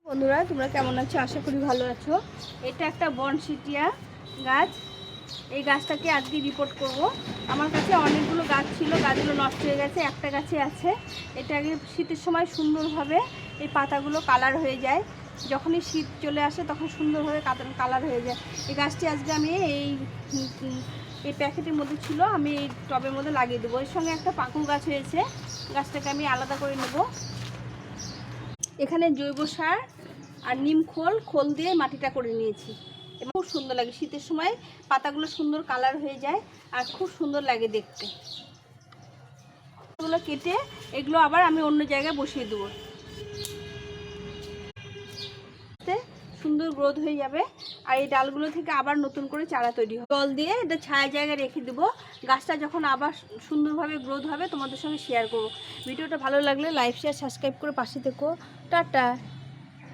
বন্ধুরা তোমরা কেমন আছো? আশা করি ভালো আছো। এটা একটা বনশিটিয়া গাছ। এই গাছটাকে আজকে রিপোর্ট করব। আমার কাছে অনেকগুলো গাছ ছিল, গাছগুলো নষ্ট হয়ে গেছে, একটা গাছে আছে। এটা আগে শীতের সময় সুন্দরভাবে এই পাতাগুলো কালার হয়ে যায়, যখনই শীত চলে আসে তখন সুন্দরভাবে কালার হয়ে যায়। এই গাছটি আজকে আমি এই প্যাকেটের মধ্যে ছিল, আমি এই টবের মধ্যে লাগিয়ে দেবো। এর সঙ্গে একটা পাকুড় গাছ হয়েছে, গাছটাকে আমি আলাদা করে নেব। এখানে জৈব সার আর নিম খোল দিয়ে মাটিটা করে নিয়েছি এবং খুব সুন্দর লাগে। শীতের সময় পাতাগুলো সুন্দর কালার হয়ে যায় আর খুব সুন্দর লাগে দেখতে। এগুলো কেটে এগুলো আবার আমি অন্য জায়গায় বসিয়ে দেবো, সুন্দর গ্রোথ হয়ে যাবে। আর এই ডালগুলো থেকে আবার নতুন করে চারা তৈরি হবে। জল দিয়ে এটা ছায়া জায়গায় রেখে দেবো। গাছটা যখন আবার সুন্দরভাবে গ্রোথ হবে তোমাদের সঙ্গে শেয়ার করবো। ভিডিওটা ভালো লাগলে লাইক শেয়ার সাবস্ক্রাইব করে পাশে থেকো। টাটা।